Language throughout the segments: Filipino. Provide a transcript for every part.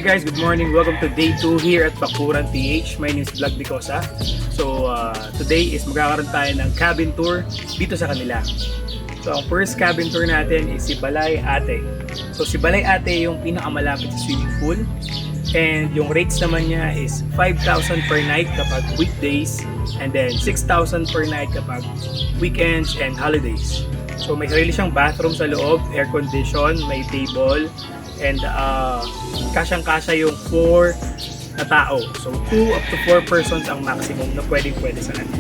guys, good morning. Welcome to day 2 here at Bakuran PH. My name is Vlog Bicosa. So today is magkakaroon tayo ng cabin tour dito sa kanila. So ang first cabin tour natin is si Balay Ate. So si Balay Ate yung pinakamalapit sa swimming pool. And yung rates naman niya is 5,000 per night kapag weekdays and then 6,000 per night kapag weekends and holidays. So may sarili siyang bathroom sa loob, air condition, may table, and kasyang-kasya yung 4 na tao. So 2 up to 4 persons ang maximum na pwede sa kanya.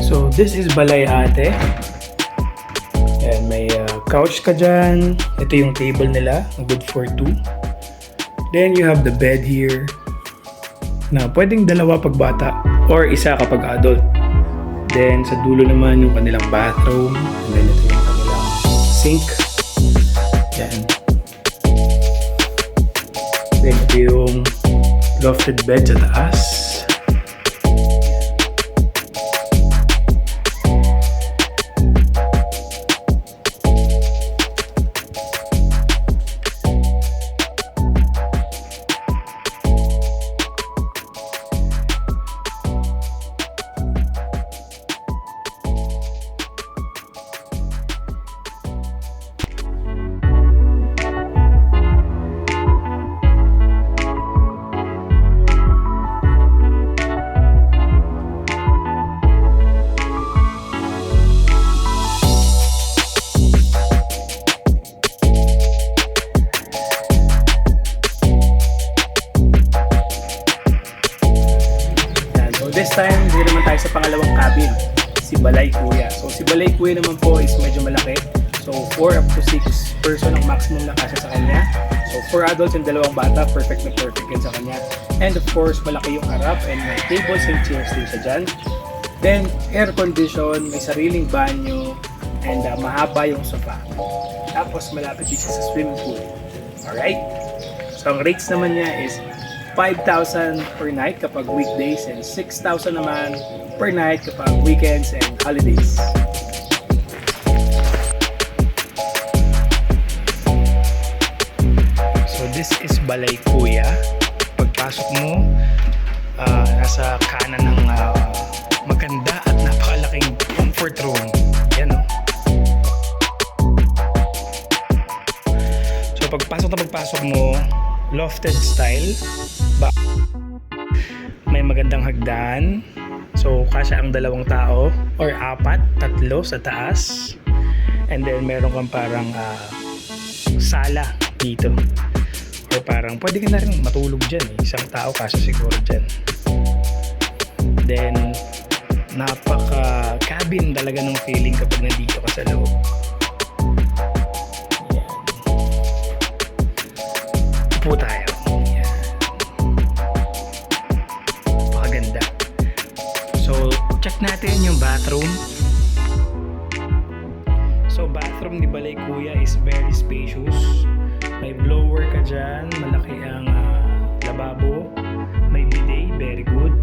So this is Balay Ate. And may couch ka dyan. Ito yung table nila, good for 2. Then you have the bed here na pwedeng dalawa pag bata or isa kapag adult. Then sa dulo naman yung kanilang bathroom, and then ito yung kanilang sink. Yan. Then ito yung lofted bed sa taas. This time, hindi naman tayo sa pangalawang cabin, si Balay Kuya. So si Balay Kuya naman po is medyo malaki. So 4 up to 6 person ang maximum na kasya sa kanya. So 4 adults and 2 bata, perfect na perfect yan sa kanya. And of course, malaki yung harap and may tables and chairs din siya dyan. Then air condition, may sariling banyo, and mahaba yung sofa. Tapos malapit din siya sa swimming pool. Alright? So ang rates naman niya is 5,000 per night kapag weekdays and 6,000 naman per night kapag weekends and holidays. So this is Balay Kuya. Pagpasok mo, nasa kanan ng maganda at napakalaking comfort room. Yan o. So pagpasok mo, lofted style. May magandang hagdan. So kasya ang 2 tao or 4, 3 sa taas. And then meron kang parang sala dito. Or parang pwede ka na rin matulog dyan eh. Isang tao kasya siguro dyan. Then napaka cabin talaga ng feeling kapag nandito ka sa loob. Upo tayo. Check natin yung bathroom. So bathroom ni Balay Kuya is very spacious. May blower ka dyan, malaki ang lababo, may bidet, very good.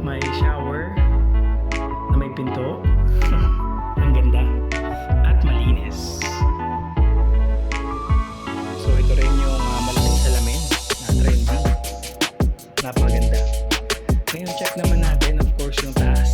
May shower na may pinto. Ang ganda at malinis. So ito rin yung malaking salamin na trendy. Napakaganda. Ngayon check naman natin of course yung taas.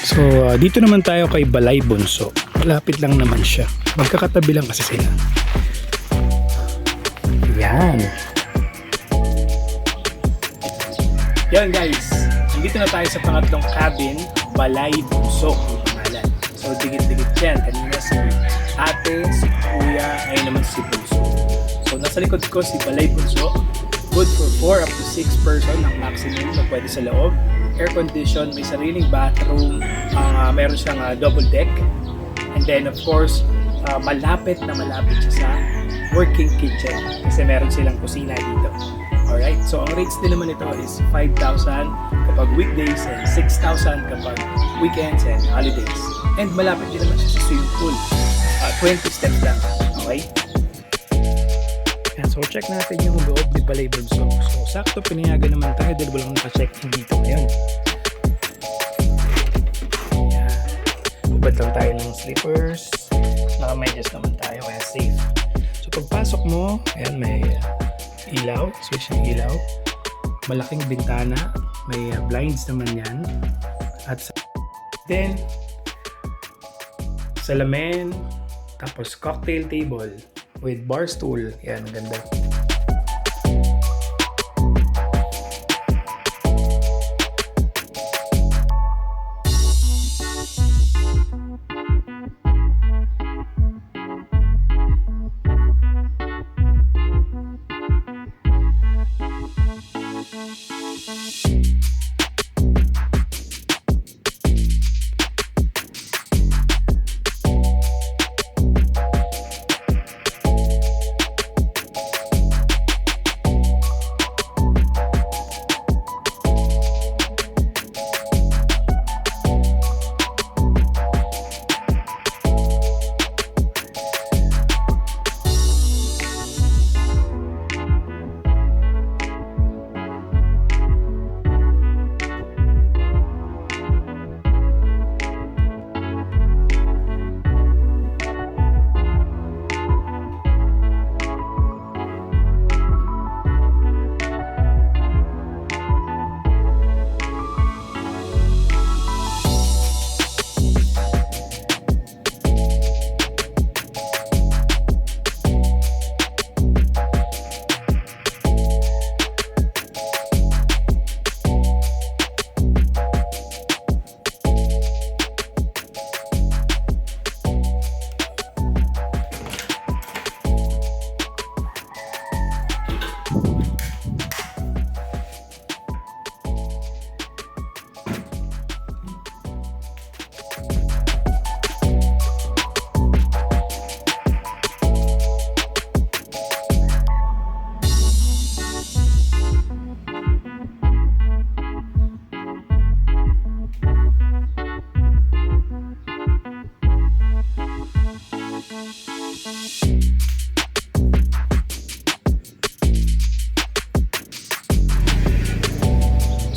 So dito naman tayo kay Balay Bunso. Malapit lang naman siya. Magkakatabi lang kasi sila. Yan. Yan guys, nandito na tayo sa pangatlong cabin, Balay Bunso yung pangalan. So dikit-dikit yan, kanina si ate, si kuya, ngayon naman si Bunso. So nasa likod ko si Balay Bunso, good for 4 up to 6 person ang maximum na pwede sa loob. Air condition, may sariling bathroom, meron siyang double deck. And then of course, malapit siya sa working kitchen kasi meron silang kusina dito. Alright, so ang rates din naman ito is 5,000 kapag weekdays and 6,000 kapag weekends and holidays. And malapit din naman siya sa swimming pool. 20 steps lang. Okay? And so check natin yung loob ni Balay Bunso. So sakto pinayagan naman tayo dahil walang naka-check-in dito ngayon. Ayan. Ubad lang tayo ng slippers. Naka-medyas naman tayo kaya safe. So pagpasok mo, ayan may ilaw, switch ng ilaw. Malaking bintana, may blinds naman yan. At then, salamin, tapos cocktail table with bar stool. Yan, ganda.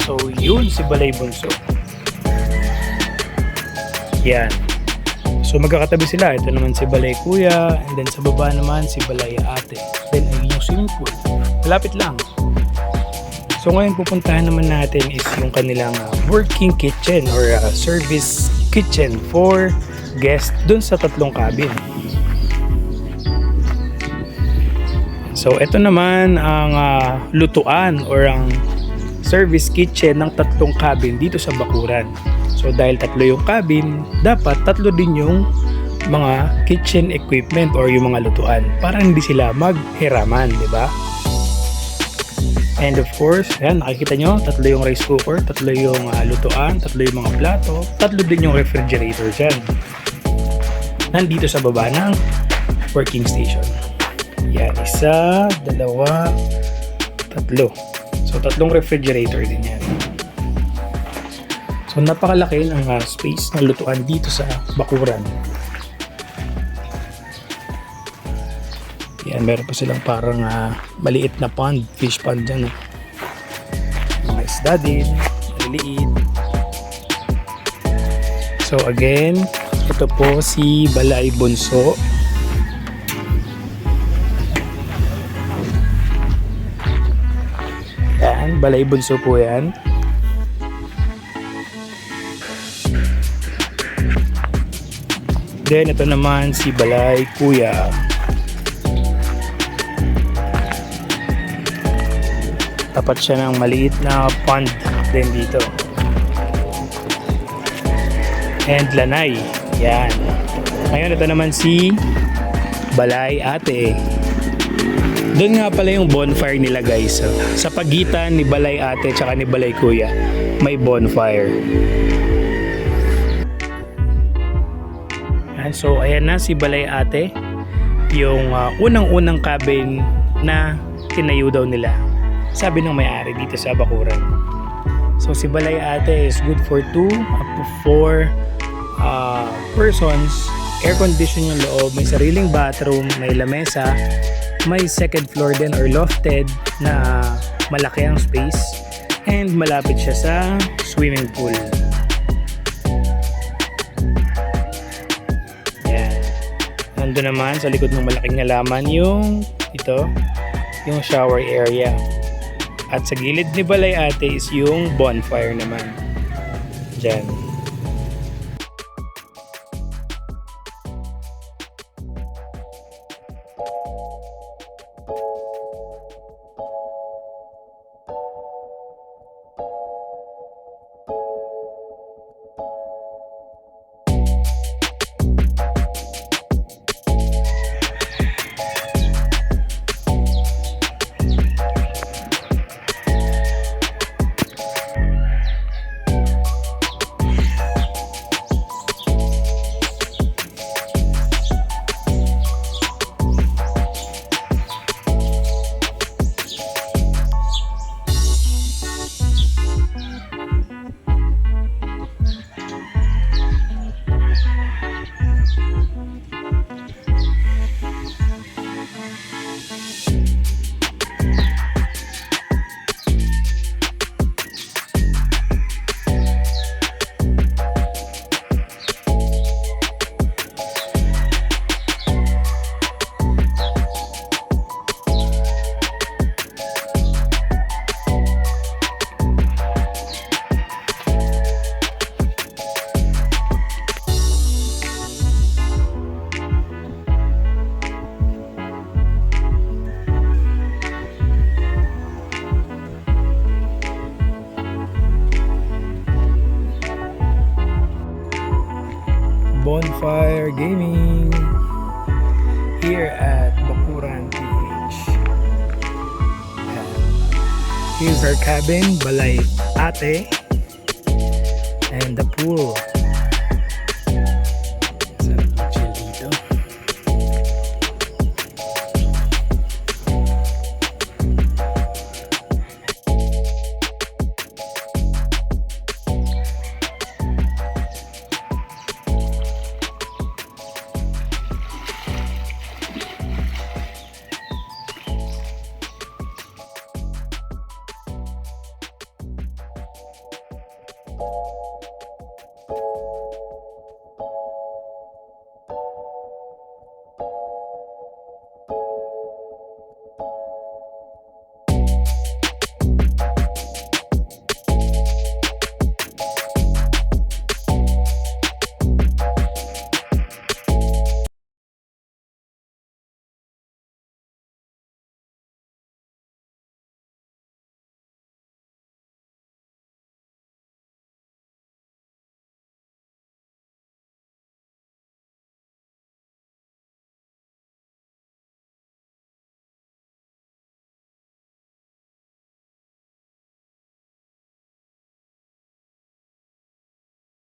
So yun si Balay Bunso. Yan. So magkakatabi sila. Ito naman si Balay Kuya, and then sa baba naman si Balay Ate. Then ay yung swimming pool. Malapit lang. So ngayon pupuntahan naman natin is yung kanilang working kitchen or service kitchen for guests dun sa tatlong cabin. So ito naman ang lutuan or ang service kitchen ng tatlong cabin dito sa Bakuran. So dahil tatlo yung cabin, dapat tatlo din yung mga kitchen equipment or yung mga lutuan para hindi sila maghiraman, di ba? And of course, yan, nakikita nyo, tatlo yung rice cooker, tatlo yung lutuan, tatlo yung mga plato, tatlo din yung refrigerator dyan. Nandito sa baba ng working station. Yan, isa, dalawa, tatlo. So, tatlong refrigerator din yan. So, napakalaki ng space ng lutuan dito sa Bakuran. Yan, meron pa silang parang maliit na pond, fish pond dyan. Mga isda din, maliliit. So, again, ito po si Balay Bunso. Yan, Balay Bunso po yan. Then, ito naman si Balay Kuya. Tapat siya ng maliit na pond din dito. And lanay. Yan. Ngayon ito naman si Balay Ate. Doon nga pala yung bonfire nila guys. So, sa pagitan ni Balay Ate tsaka ni Balay Kuya, may bonfire. And so ayan na si Balay Ate. Yung unang-unang cabin na tinayo daw nila. Sabi ng may-ari dito sa Bakuran. So si Balay Ate is good for 2 up to 4 persons. Air condition yung loob, may sariling bathroom, may lamesa, may second floor din or lofted na malaki ang space, and malapit siya sa swimming pool. Yan. Nandun naman sa likod ng malaking halaman yung shower area. At sa gilid ni Balay Ate is yung bonfire naman. Diyan. Bonfire Gaming here at Bakuran PH. Here's our cabin, Balay Ate, and the pool.